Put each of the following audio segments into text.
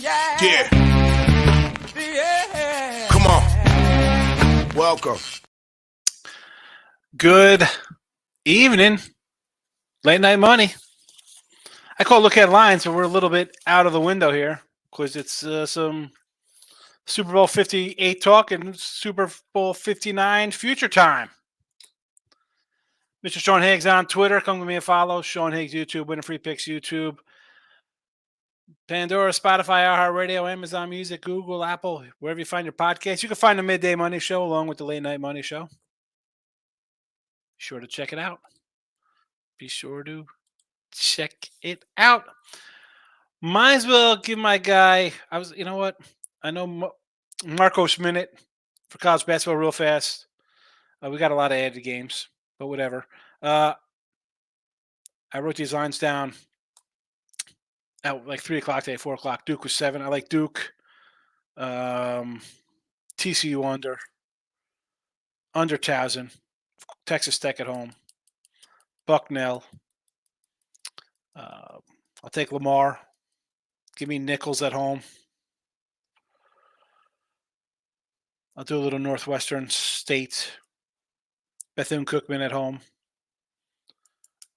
Yeah. Come on. Welcome. Good evening. Late night money. I call look at lines, but we're a little bit out of the window here because it's some Super Bowl 58 talk and Super Bowl 59 future time. Mr. Sean Higgs on Twitter. Come give me a follow. Sean Higgs YouTube. Winning Free Picks YouTube. Pandora, Spotify, iHeartRadio, Amazon Music, Google, Apple, wherever you find your podcast. You can find the Midday Money Show along with the Late Night Money Show. Be sure to check it out. Might as well give my guy. You know what? I know Marcos Minute for college basketball real fast. We got a lot of added games, but whatever. I wrote these lines down at like 3 o'clock today, 4 o'clock. Duke was 7. I like Duke. TCU under Towson. Texas Tech at home. Bucknell. I'll take Lamar. Give me Nichols at home. I'll do a little Northwestern State. Bethune-Cookman at home.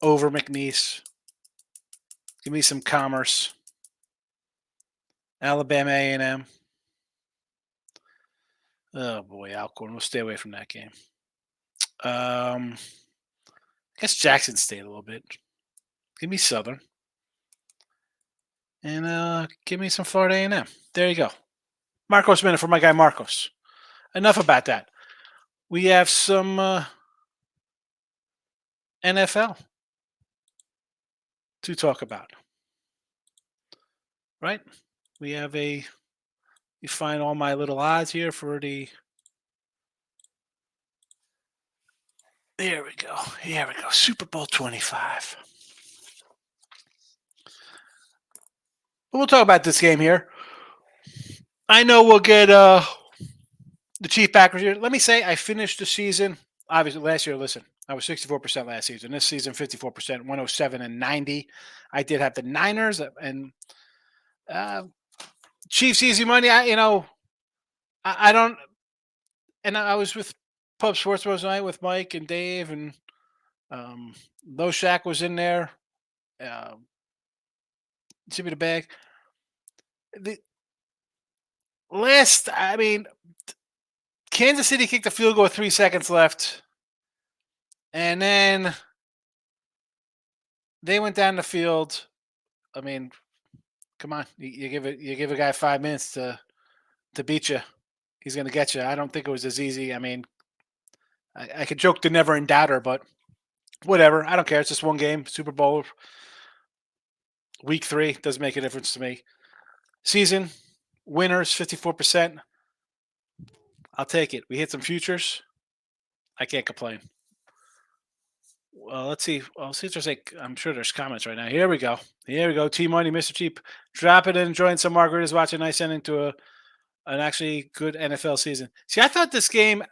Over McNeese. Give me some Commerce. Alabama A&M. Oh, boy, Alcorn. We'll stay away from that game. I guess Jackson State a little bit. Give me Southern. And give me some Florida A&M. There you go. Marcos Minute for my guy Marcos. Enough about that. We have some NFL to talk about. Right? You find all my little odds here for the. There we go. Super Bowl 25. But we'll talk about this game here. I know we'll get the Chief backers here. Let me say I finished the season. Obviously, last year, listen, I was 64% last season. This season, 54%, 107 and 90. I did have the Niners and Chiefs easy money. I don't. And I was with Pub Sports last night with Mike and Dave, and Low Shack was in there. Give me the bag. Kansas City kicked the field goal with 3 seconds left, and then they went down the field. I mean, come on, you give a guy 5 minutes to beat you, he's going to get you. I don't think it was as easy. I mean, I could joke the never in doubter, but whatever. I don't care. It's just one game. Super Bowl week 3 doesn't make a difference to me. Season winners 54%. I'll take it. We hit some futures. I can't complain. Well, let's see. Well, see if there's I'm sure there's comments right now. Here we go. T Money, Mr. Cheap, drop it in, enjoying some margaritas, watching a nice ending to an actually good NFL season. See, I thought this game,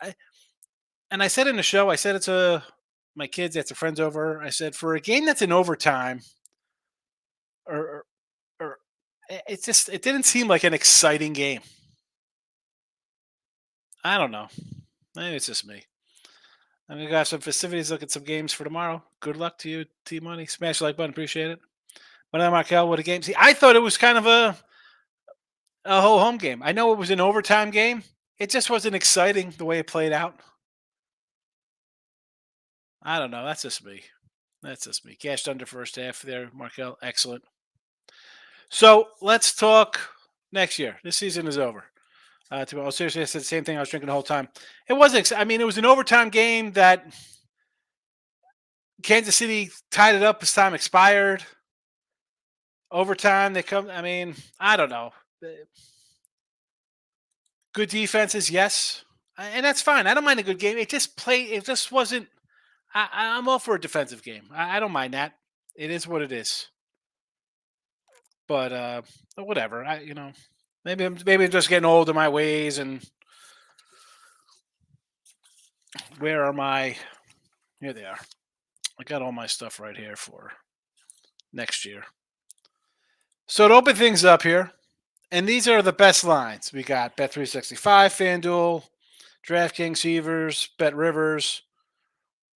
and I said in the show, I said it to my kids, they had some friends over. I said, for a game that's in overtime, or it didn't seem like an exciting game. I don't know. Maybe it's just me. I'm going to have some festivities, look at some games for tomorrow. Good luck to you, T Money. Smash the like button. Appreciate it. But I'm Markel with a game. See, I thought it was kind of a whole home game. I know it was an overtime game. It just wasn't exciting the way it played out. I don't know. That's just me. Cashed under first half there, Markel. Excellent. So let's talk next year. This season is over. Seriously, I said the same thing I was drinking the whole time. It wasn't. I mean, it was an overtime game that Kansas City tied it up as time expired. Overtime, they come. I mean, I don't know. Good defenses, yes, and that's fine. I don't mind a good game. It just wasn't. I'm all for a defensive game. I don't mind that. It is what it is. But whatever. Maybe I'm just getting old in my ways. And where are my? Here they are. I got all my stuff right here for next year. So to open things up here, And these are the best lines. We got Bet365, FanDuel, DraftKings, Severs, Bet Rivers,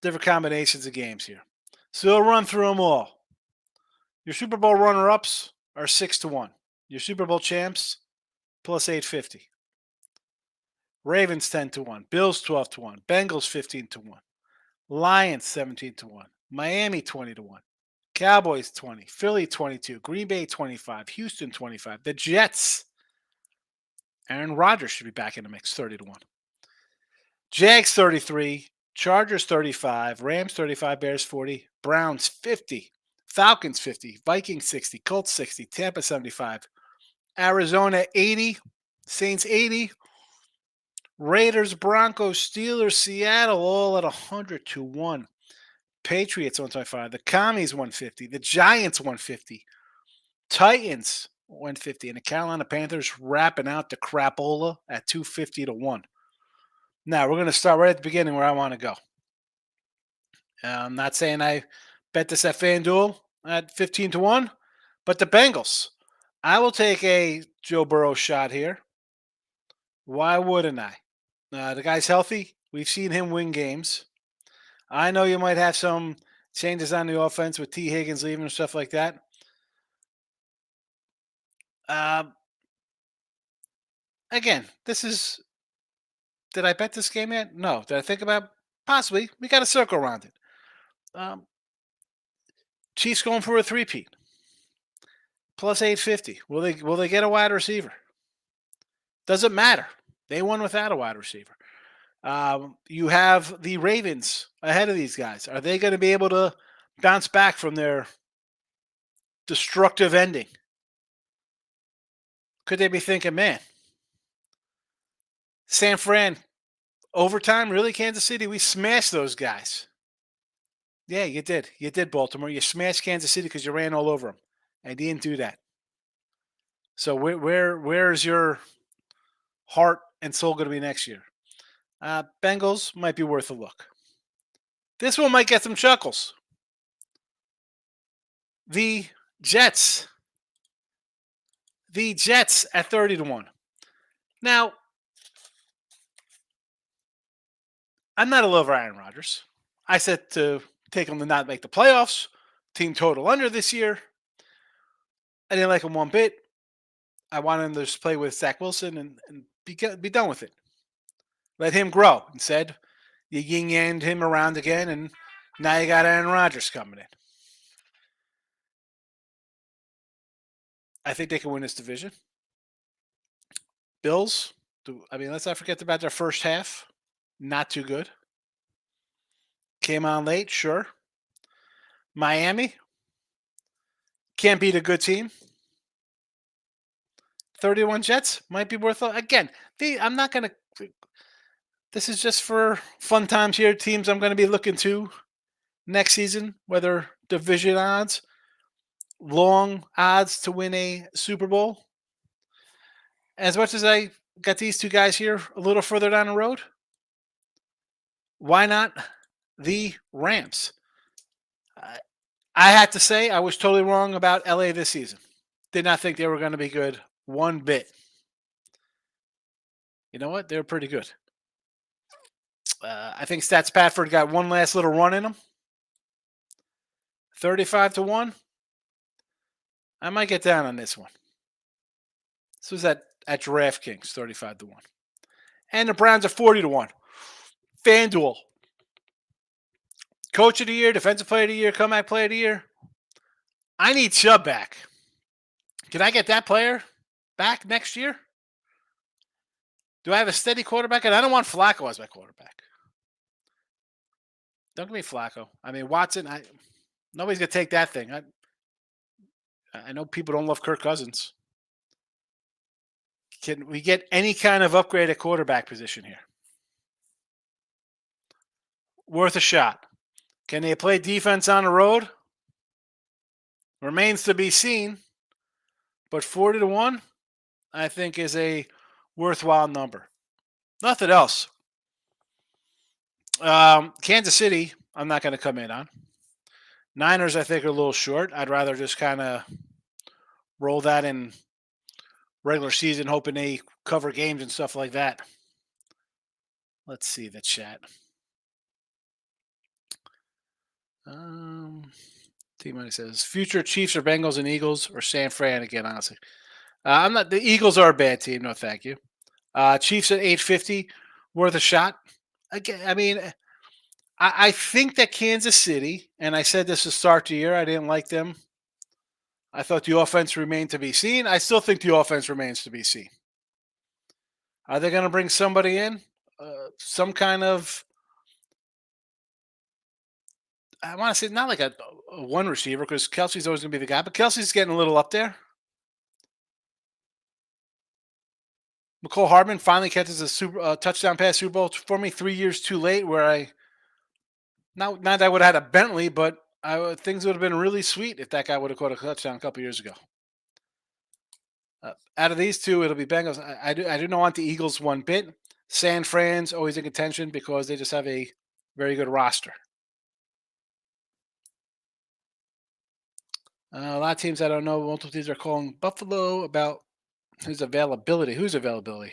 different combinations of games here. So we'll run through them all. Your Super Bowl runner-ups are 6-1. Your Super Bowl champs plus 850. Ravens 10-1. Bills 12-1. Bengals 15-1. Lions 17-1. Miami 20-1. Cowboys 20. Philly 22. Green Bay 25. Houston 25. The Jets. Aaron Rodgers should be back in the mix 30-1. Jags 33. Chargers 35. Rams 35. Bears 40. Browns 50. Falcons 50. Vikings 60. Colts 60. Tampa 75. Arizona 80. Saints 80. Raiders, Broncos, Steelers, Seattle, all at 100-1. Patriots 125. The Commies 150. The Giants 150. Titans 150. And the Carolina Panthers wrapping out the crapola at 250-1. Now we're going to start right at the beginning where I want to go. I'm not saying I bet this at FanDuel at 15-1, but the Bengals. I will take a Joe Burrow shot here. Why wouldn't I? The guy's healthy. We've seen him win games. I know you might have some changes on the offense with T. Higgins leaving and stuff like that. Again, this is. Did I bet this game yet? No. Did I think about possibly? We got a circle around it. Chiefs going for a three-peat. Plus 850. Will they get a wide receiver? Doesn't matter. They won without a wide receiver. You have the Ravens ahead of these guys. Are they going to be able to bounce back from their destructive ending? Could they be thinking, man, San Fran, overtime, really, Kansas City? We smashed those guys. Yeah, you did. You did, Baltimore. You smashed Kansas City because you ran all over them. And you didn't do that. So where is your heart and soul going to be next year? Bengals might be worth a look. This one might get some chuckles. The Jets. The Jets at 30-1. Now, I'm not a lover of Aaron Rodgers. I said to take him to not make the playoffs. Team total under this year. I didn't like him one bit. I wanted him to just play with Zach Wilson and be done with it. Let him grow. Instead, you yin-yanged him around again, and now you got Aaron Rodgers coming in. I think they can win this division. Bills, let's not forget about their first half. Not too good. Came on late, sure. Miami can't beat a good team. 31 Jets might be worth it. Again, I'm not going to. This is just for fun times here. Teams I'm going to be looking to next season, whether division odds, long odds to win a Super Bowl. As much as I got these two guys here a little further down the road, why not the Rams? I had to say I was totally wrong about LA this season. Did not think they were going to be good one bit. You know what? They were pretty good. I think Stats Patford got one last little run in them. 35-1. I might get down on this one. This was at DraftKings, 35-1. And the Browns are 40-1. FanDuel. Coach of the year, defensive player of the year, comeback player of the year. I need Chubb back. Can I get that player back next year? Do I have a steady quarterback? And I don't want Flacco as my quarterback. Don't give me Flacco. Watson, nobody's going to take that thing. I know people don't love Kirk Cousins. Can we get any kind of upgrade at quarterback position here? Worth a shot. Can they play defense on the road? Remains to be seen. But 40-1, I think, is a worthwhile number. Nothing else. Kansas City, I'm not going to come in on. Niners, I think, are a little short. I'd rather just kind of roll that in regular season, hoping they cover games and stuff like that. Let's see the chat. Um, T Money says future Chiefs or Bengals and Eagles or San Fran again. Honestly, I'm not. The Eagles are a bad team. No, thank you. Chiefs at 850, worth a shot. Again, I mean, I think that Kansas City, and I said this to start the year, I didn't like them. I thought the offense remained to be seen. I still think the offense remains to be seen. Are they going to bring somebody in? Some kind of, I want to say, not like a one receiver, because Kelsey's always going to be the guy, but Kelsey's getting a little up there. McCole Hardman finally catches a touchdown pass Super Bowl for me 3 years too late, where I, not that I would have had a Bentley, but things would have been really sweet if that guy would have caught a touchdown a couple years ago. Out of these two, it'll be Bengals. I do not want the Eagles one bit. San Fran's always in contention because they just have a very good roster. A lot of teams I don't know. Multiple teams are calling Buffalo about his availability. Whose availability?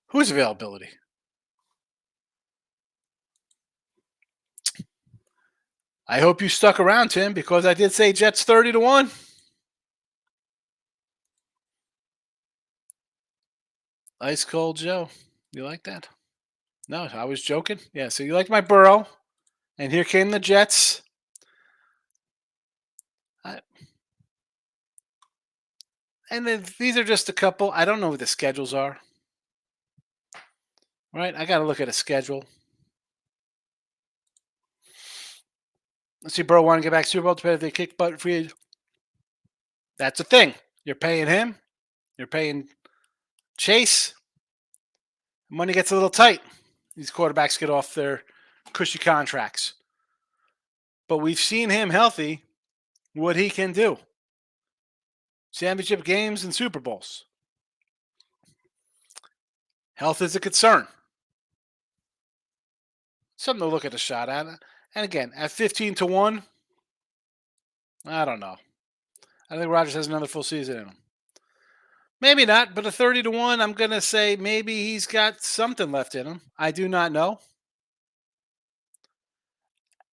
Whose availability? I hope you stuck around, Tim, because I did say Jets 30-1. Ice cold Joe. You like that? No, I was joking. Yeah, so you like my Burrow, and here came the Jets. And then these are just a couple. I don't know what the schedules are. Right? I got to look at a schedule. Let's see, Burrow want to get back to Super Bowl to pay if they kick butt free. That's the thing. You're paying him. You're paying Chase. Money gets a little tight. These quarterbacks get off their cushy contracts. But we've seen him healthy, what he can do. Championship games and Super Bowls. Health is a concern. Something to look at a shot at. And again, at 15-1, I don't know. I think Rodgers has another full season in him. Maybe not, but a 30-1, I'm going to say maybe he's got something left in him. I do not know.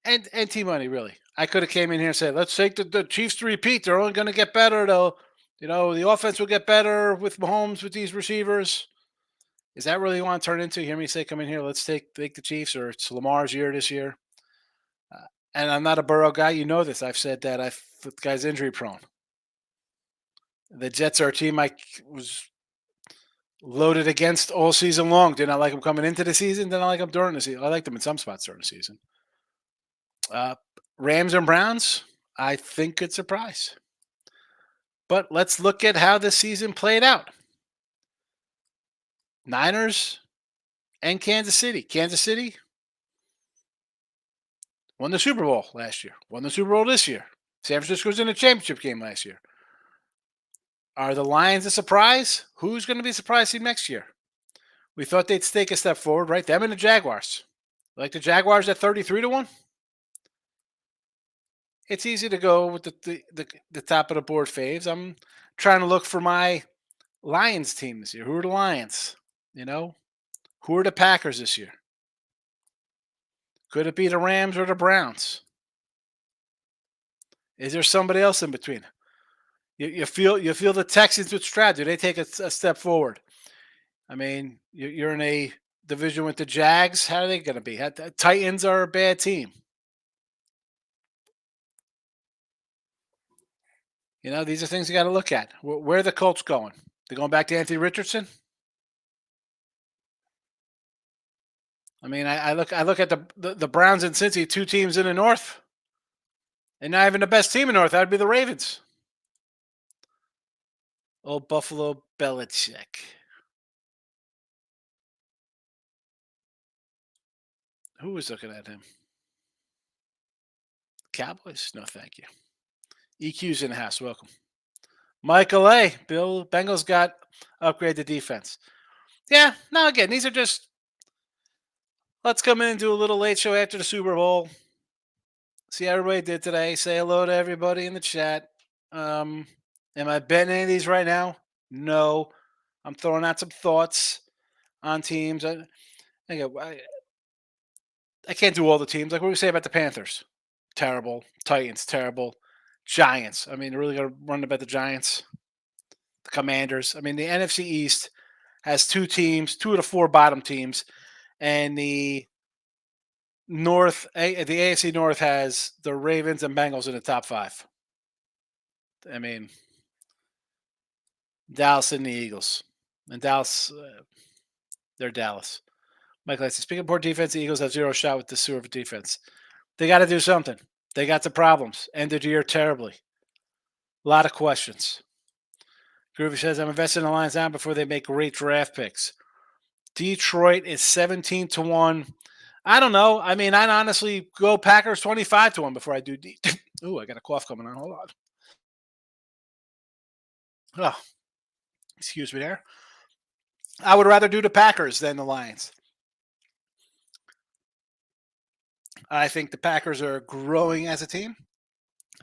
And T-Money, really. I could have came in here and said, let's take the Chiefs to repeat. They're only going to get better. The offense will get better with Mahomes, with these receivers. Is that really you want to turn into? You hear me say, come in here, let's take the Chiefs, or it's Lamar's year this year. And I'm not a Burrow guy. You know this. I've said that. The guy's injury prone. The Jets are a team I was loaded against all season long. Did not like them coming into the season. Did not like them during the season. I liked them in some spots during the season. Rams and Browns, I think could surprise. But let's look at how the season played out. Niners and Kansas City. Kansas City won the Super Bowl last year. Won the Super Bowl this year. San Francisco was in a championship game last year. Are the Lions a surprise? Who's going to be surprised next year? We thought they'd take a step forward, right? Them and the Jaguars. Like the Jaguars at 33-1? It's easy to go with the top of the board faves. I'm trying to look for my Lions team this year. Who are the Lions? Who are the Packers this year? Could it be the Rams or the Browns? Is there somebody else in between? You feel the Texans with Stroud. Do they take a step forward? I mean, you're in a division with the Jags. How are they going to be? The Titans are a bad team. These are things you got to look at. Where are the Colts going? They're going back to Anthony Richardson? I mean, I look at the Browns and Cincy, two teams in the North, and not even the best team in the North. That would be the Ravens. Old Buffalo Belichick. Who was looking at him? Cowboys? No, thank you. EQ's in the house. Welcome. Michael A. Bill Bengals got upgrade the defense. Yeah, no, again, these are just, let's come in and do a little late show after the Super Bowl. See how everybody did today. Say hello to everybody in the chat. Am I betting any of these right now? No. I'm throwing out some thoughts on teams. I can't do all the teams. Like what we say about the Panthers, terrible. Titans, terrible. Giants. I mean, they're really going to run about the Giants. The Commanders. I mean, the NFC East has two teams, two of the four bottom teams, and the AFC North has the Ravens and Bengals in the top five. I mean, Dallas and the Eagles, and Dallas, they're Dallas. Mike Lance, speaking of poor defense, the Eagles have zero shot with the sewer of defense. They got to do something. They got the problems. Ended the year terribly. A lot of questions. Groovy says, I'm investing in the Lions now before they make great draft picks. Detroit is 17-1. I don't know. I mean, I'd honestly go Packers 25-1 before I do. Ooh, I got a cough coming on. Hold on. Oh, excuse me there. I would rather do the Packers than the Lions. I think the Packers are growing as a team.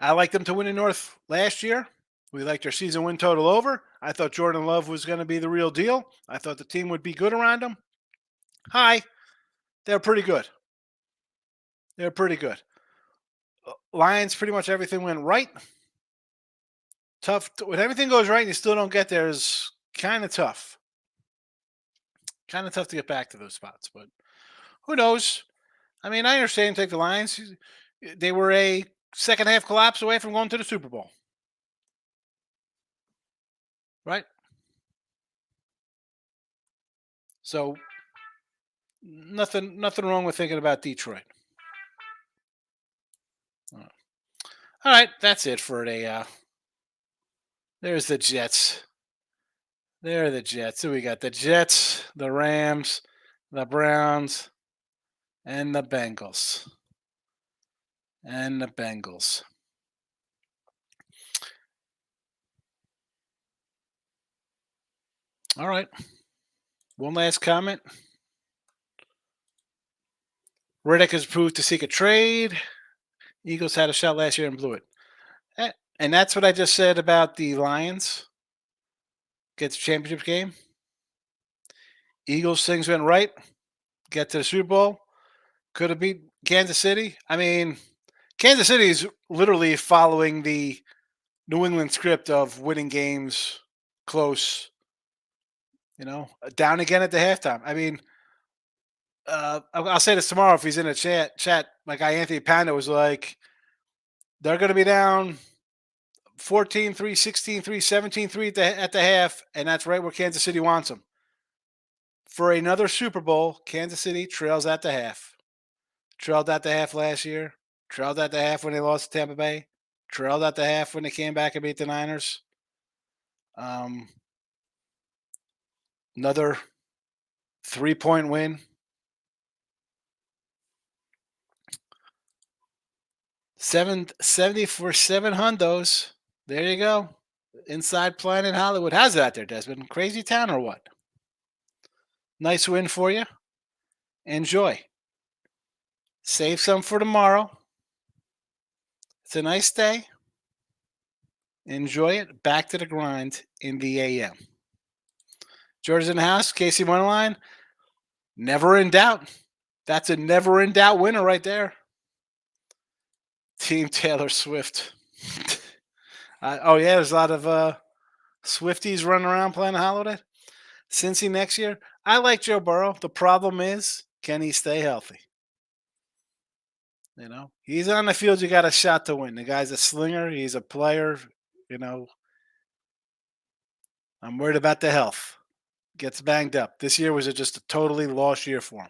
I liked them to win in North last year. We liked their season win total over. I thought Jordan Love was going to be the real deal. I thought the team would be good around him. They're pretty good. They're pretty good. Lions, pretty much everything went right. Tough. When everything goes right and you still don't get there is kind of tough. Kind of tough to get back to those spots, but who knows? I mean, I understand take the Lions. They were a second half collapse away from going to the Super Bowl. Right? So nothing wrong with thinking about Detroit. All right, that's it for the there's the Jets. There are the Jets. So we got the Jets, the Rams, the Browns, and the Bengals. And the Bengals. All right. One last comment. Riddick is approved to seek a trade. Eagles had a shot last year and blew it. And that's what I just said about the Lions. Get the championship game. Eagles, things went right. Get to the Super Bowl. Could have beat Kansas City. I mean, Kansas City is literally following the New England script of winning games close, down again at the halftime. I mean, I'll say this tomorrow if he's in a chat. My guy Anthony Panda was like, they're going to be down 14-3, 16-3, 17-3 at the half, and that's right where Kansas City wants them. For another Super Bowl, Kansas City trails at the half. Trailed at the half last year. Trailed at the half when they lost to Tampa Bay. Trailed at the half when they came back and beat the Niners. Another 3-point win. 70 for 7 hundos. There you go. Inside Planet Hollywood. How's it out there, Desmond? Crazy town or what? Nice win for you. Enjoy. Save some for tomorrow. It's a nice day. Enjoy it. Back to the grind in the AM. George's in the house. Casey Moneyline. Never in doubt. That's a never in doubt winner right there. Team Taylor Swift. There's a lot of Swifties running around playing holiday. Cincy next year. I like Joe Burrow. The problem is, can he stay healthy? He's on the field. You got a shot to win. The guy's a slinger. He's a player. I'm worried about the health. Gets banged up. This year was just a totally lost year for him.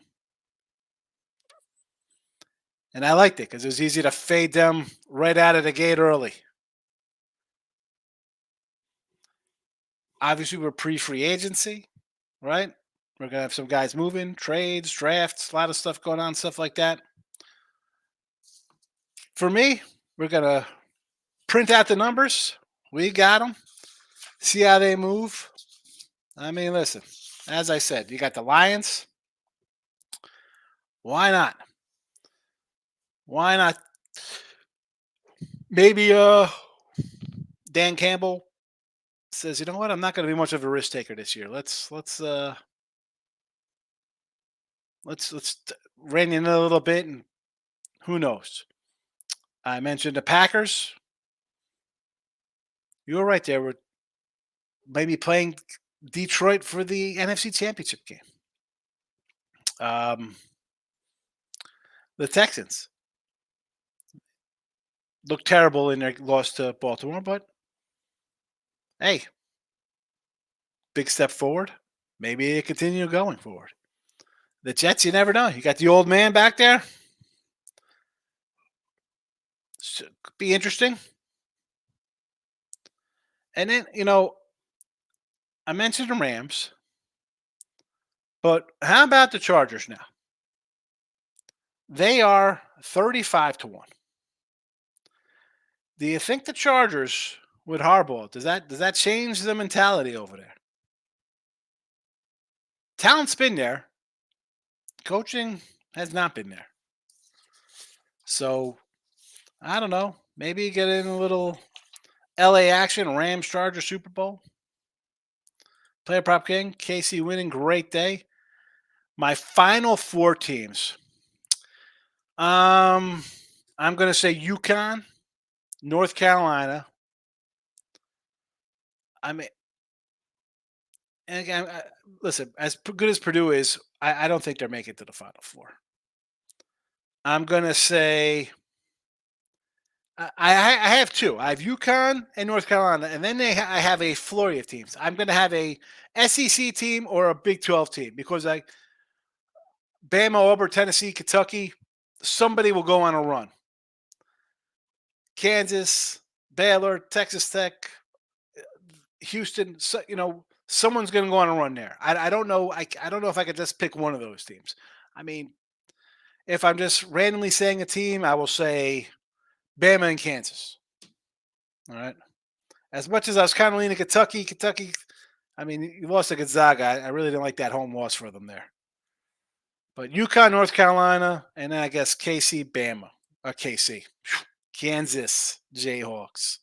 And I liked it because it was easy to fade them right out of the gate early. Obviously, we're pre-free agency, right? We're going to have some guys moving, trades, drafts, a lot of stuff going on, stuff like that. For me, we're going to print out the numbers. We got them. See how they move. I mean, listen, as I said, you got the Lions. Why not? Why not? Maybe Dan Campbell says, you know what, I'm not going to be much of a risk taker this year. Let's rein in a little bit, and who knows? I mentioned the Packers. You were right there. We're maybe playing Detroit for the NFC Championship game. Um, the Texans look terrible in their loss to Baltimore, but hey, big step forward. Maybe they continue going forward. The Jets, you never know. You got the old man back there. Could be interesting. And then, I mentioned the Rams, but how about the Chargers now? They are 35 to 1. Do you think the Chargers with Harbaugh, does that change the mentality over there? Talent's been there. Coaching has not been there. So I don't know. Maybe get in a little LA action, Rams Chargers Super Bowl. Player prop king, KC winning, great day. My final four teams. I'm gonna say UConn, North Carolina. I mean, and again, listen, as good as Purdue is, I don't think they're making it to the Final Four. I'm gonna say I have two. I have UConn and North Carolina, and then I have a flurry of teams. I'm going to have a SEC team or a Big 12 team because Bama, Auburn, Tennessee, Kentucky, somebody will go on a run. Kansas, Baylor, Texas Tech, Houston. Someone's going to go on a run there. I don't know. I don't know if I could just pick one of those teams. I mean, if I'm just randomly saying a team, I will say Bama and Kansas. All right. As much as I was kind of leaning Kentucky, I mean, you lost to Gonzaga. I really didn't like that home loss for them there. But UConn, North Carolina, and then I guess KC, Bama. Or KC. Kansas, Jayhawks.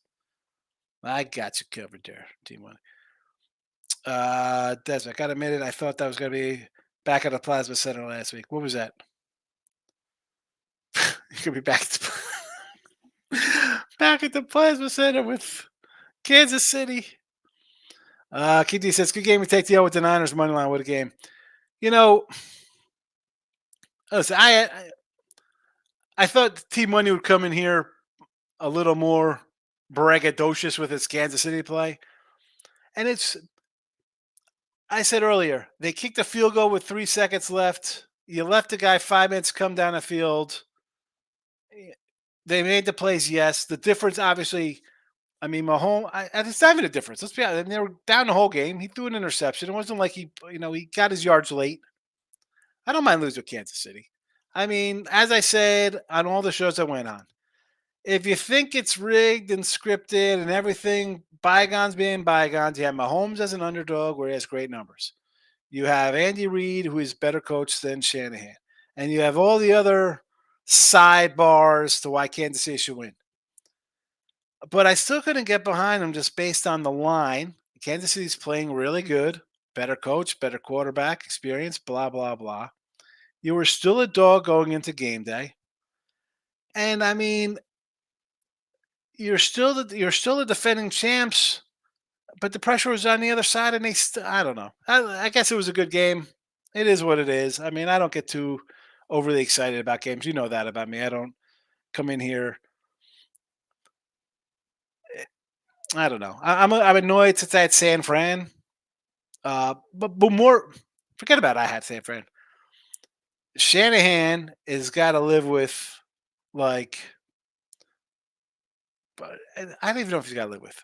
I got you covered there, Team One. Des, I got to admit it. I thought that was going to be back at the Plasma Center last week. What was that? You could be back back at the Plasma Center with Kansas City. KD says, good game to take the L with the Niners money line. What a game. Listen, I thought Team Money would come in here a little more braggadocious with its Kansas City play. And I said earlier, they kicked a field goal with 3 seconds left. You left the guy 5 minutes come down the field. They made the plays, yes. The difference, obviously, I mean, Mahomes, it's not even a difference. Let's be honest. They were down the whole game. He threw an interception. It wasn't like he got his yards late. I don't mind losing with Kansas City. I mean, as I said on all the shows I went on, if you think it's rigged and scripted and everything, bygones being bygones, you have Mahomes as an underdog where he has great numbers. You have Andy Reid, who is better coach than Shanahan. And you have all the other sidebars to why Kansas City should win. But I still couldn't get behind them just based on the line. Kansas City's playing really good. Better coach, better quarterback, experience, blah, blah, blah. You were still a dog going into game day. And I mean, you're still the defending champs, but the pressure was on the other side, and I don't know. I guess it was a good game. It is what it is. I mean, I don't get too overly excited about games. You know that about me. I don't come in here. I don't know. I'm annoyed since I had San Fran. But more, forget about I had San Fran. Shanahan has got to live with, but I don't even know if he's got to live with.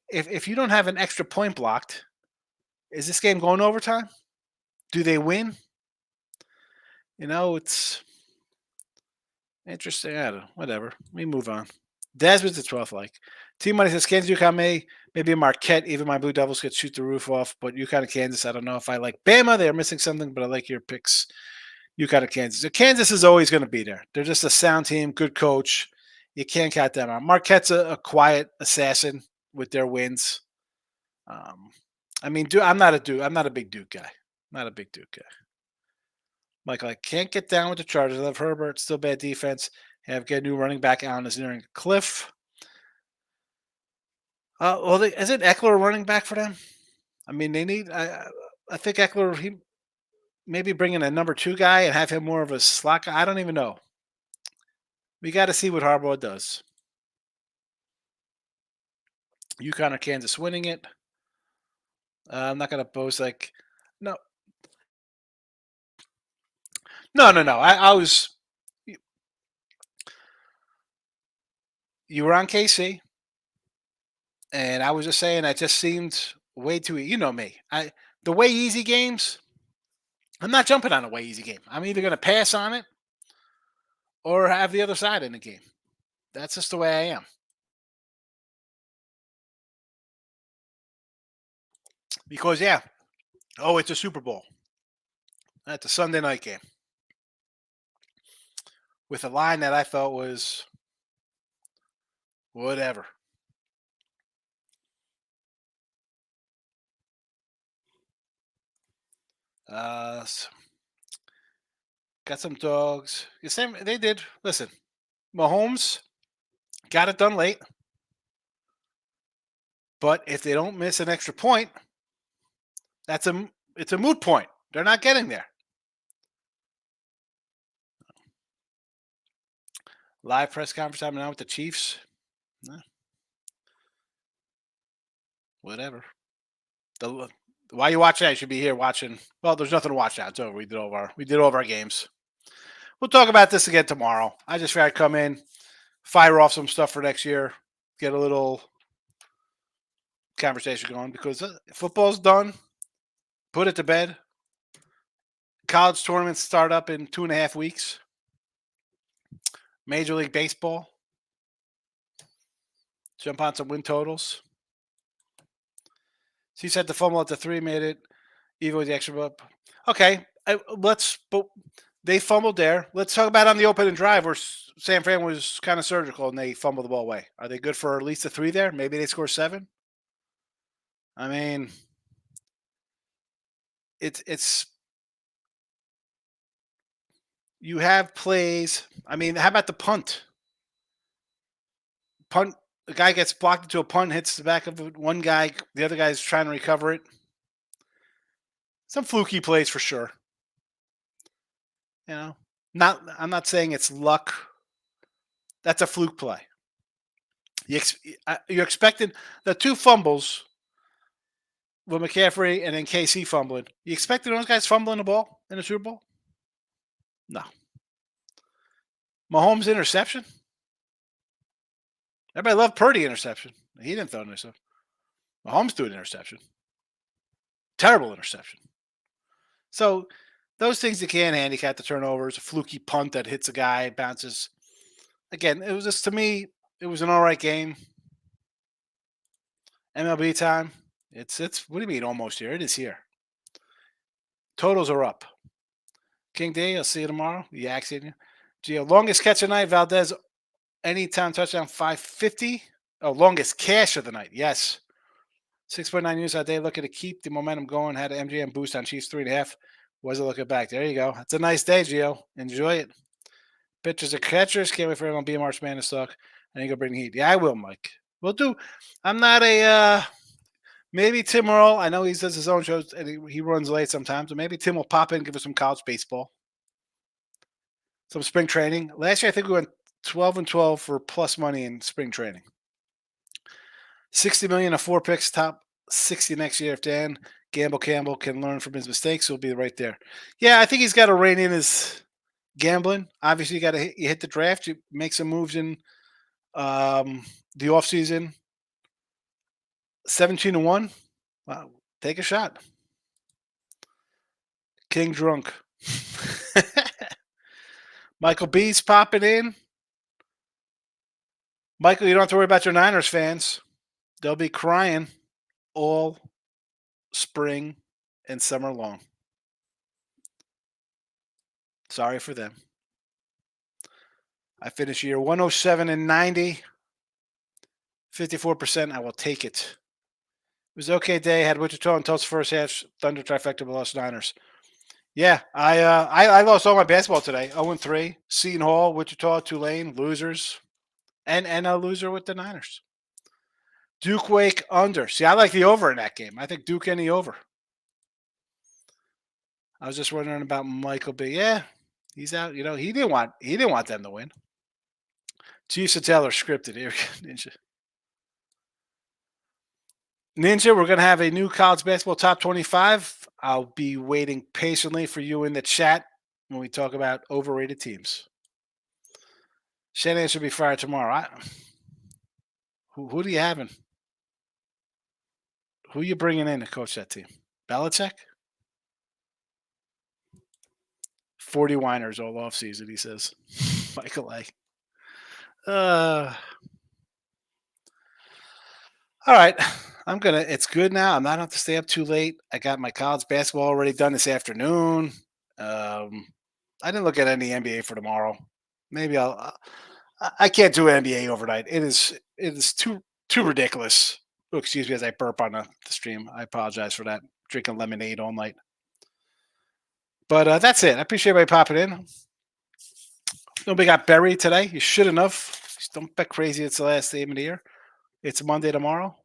If you don't have an extra point blocked, is this game going overtime? Do they win? It's interesting. I don't know. Whatever. We move on. Desmond's the 12th. Team Money says Kansas, UConn maybe a Marquette. Even my Blue Devils could shoot the roof off, but UConn and Kansas, I don't know if I like Bama. They're missing something, but I like your picks. UConn and Kansas. So Kansas is always going to be there. They're just a sound team, good coach. You can't count them out. Marquette's a quiet assassin with their wins. Um, I mean, Duke, I'm not a Duke. I'm not a big Duke guy. Not a big Duke guy. Michael, I can't get down with the Chargers. I love Herbert. Still bad defense. Have get a new running back. Allen is nearing a cliff. Well, isn't Eckler a running back for them? I mean, they need. I think Eckler. He maybe bring in a number two guy and have him more of a slot guy. I don't even know. We got to see what Harbaugh does. UConn or Kansas winning it. I'm not going to boast like, no, no. I was, you were on KC, and I was just saying that just seemed way too. You know me. The way easy games. I'm not jumping on a way easy game. I'm either going to pass on it or have the other side in the game. That's just the way I am. Because yeah, oh, it's a Super Bowl. That's a Sunday night game with a line that I felt was whatever. Uh, got some dogs. The same they did. Listen, Mahomes got it done late, but if they don't miss an extra point, it's a moot point. They're not getting there. Live press conference happening now with the Chiefs. Whatever. Why you watching that? You should be here watching. Well, there's nothing to watch now. It's over. We did all of our games. We'll talk about this again tomorrow. I just figured I'd come in, fire off some stuff for next year, get a little conversation going because football's done. Put it to bed. College tournaments start up in 2.5 weeks. Major League Baseball. Jump on some win totals. She said the fumble at the 3 made it even with the extra up. Okay, they fumbled there. Let's talk about on the opening drive where San Fran was kind of surgical and they fumbled the ball away. Are they good for at least a 3 there? Maybe they score 7. I mean, it's you have plays. I mean, how about the punt? Punt. The guy gets blocked into a punt, hits the back of one guy. The other guy's trying to recover it. Some fluky plays for sure. You know, I'm not saying it's luck. That's a fluke play. You're expecting the 2 fumbles with McCaffrey and then KC fumbling. You expected those guys fumbling the ball in the Super Bowl? No. Mahomes interception? Everybody loved Purdy interception. He didn't throw an interception. Mahomes threw an interception. Terrible interception. So those things you can't handicap the turnovers, a fluky punt that hits a guy, bounces. Again, it was just to me, it was an all right game. MLB time. It's what do you mean almost here? It is here. Totals are up. King D, I'll see you tomorrow. Yak seeing you. Gio, longest catch of the night, Valdez, anytime touchdown 550. Oh, longest cash of the night. Yes. 6.9 units a day. Looking to keep the momentum going. Had an MGM boost on Chiefs 3.5. Wasn't looking back. There you go. It's a nice day, Gio. Enjoy it. Pitchers and catchers. Can't wait for everyone to be a March Madness talk. And you go bring the heat. Yeah, I will, Mike. We'll do. I'm not a maybe Tim Earl. I know he does his own shows and he runs late sometimes. So maybe Tim will pop in and give us some college baseball. Some spring training. Last year I think we went 12-12 for plus money in spring training. 60 million of 4 picks, top 60 next year. If Dan Campbell can learn from his mistakes, he'll be right there. Yeah, I think he's got to rein in his gambling. Obviously, you hit the draft, you make some moves in the offseason. 17-1. Wow, take a shot. King drunk. Michael B's popping in. Michael, you don't have to worry about your Niners fans. They'll be crying all spring and summer long. Sorry for them. I finished year 107 and 90. 54%. I will take it. was an okay day. Had Wichita until its first half. Thunder trifecta, but lost Niners. Yeah, I lost all my basketball today. 0-3. Seton Hall, Wichita, Tulane, losers, and a loser with the Niners. Duke Wake under. See, I like the over in that game. I think Duke any over. I was just wondering about Michael B. Yeah, he's out. He didn't want them to win. Chiefs and Taylor scripted here. Ninja. Ninja, we're gonna have a new college basketball top 25. I'll be waiting patiently for you in the chat when we talk about overrated teams. Shanahan should be fired tomorrow. Who do you having? Who you bringing in to coach that team? Belichick? 40 whiners all off season, he says. Michael A. All right. It's good now. I'm not have to stay up too late. I got my college basketball already done this afternoon. I didn't look at any NBA for tomorrow. Maybe I can't do NBA overnight. It is too ridiculous. Oh, excuse me as I burp on the stream. I apologize for that. Drinking lemonade all night. But that's it. I appreciate everybody popping in. Nobody got buried today. You should enough. Just don't bet crazy. It's the last game of the year. It's Monday tomorrow.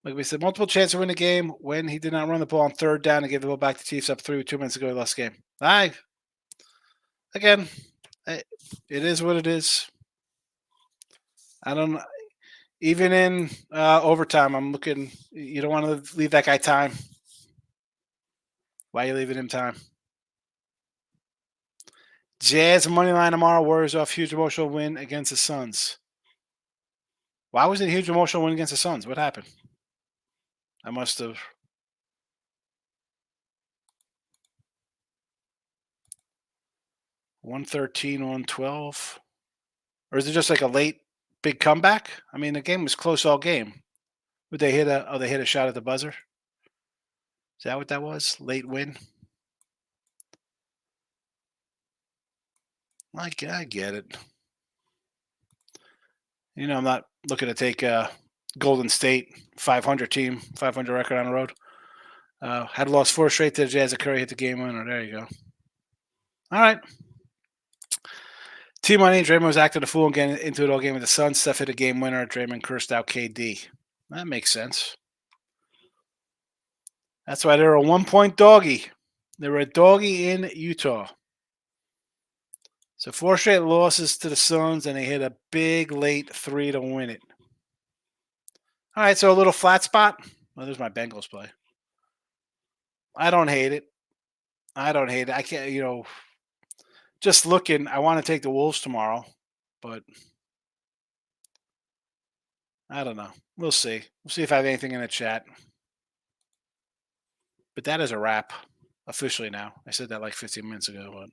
Like we said, multiple chances to win the game when he did not run the ball on third down and give the ball back to Chiefs up 3 with 2 minutes to go. He lost the game. Again, it is what it is. I don't. Even in overtime, I'm looking. You don't want to leave that guy time. Why are you leaving him time? Jazz money line tomorrow. Warriors off huge emotional win against the Suns. Why was it a huge emotional win against the Suns? What happened? I must have. 113, 112. Or is it just like a late big comeback? I mean, the game was close all game. Would they hit a? Oh, they hit a shot at the buzzer. Is that what that was? Late win. I get it. I'm not looking to take Golden State 500 team, 500 record on the road. Had lost 4 straight to the Jazz. Curry hit the game winner. There you go. All right. Team money. Draymond was acting a fool and getting into it all game with the Suns. Steph hit a game winner. Draymond cursed out KD. That makes sense. That's why they're a 1-point doggy. They were a doggy in Utah. So 4 straight losses to the Suns, and they hit a big late 3 to win it. All right, so a little flat spot. Well, there's my Bengals play. I don't hate it. I can't, just looking, I want to take the Wolves tomorrow, but I don't know. We'll see. We'll see if I have anything in the chat. But that is a wrap officially now. I said that like 15 minutes ago, but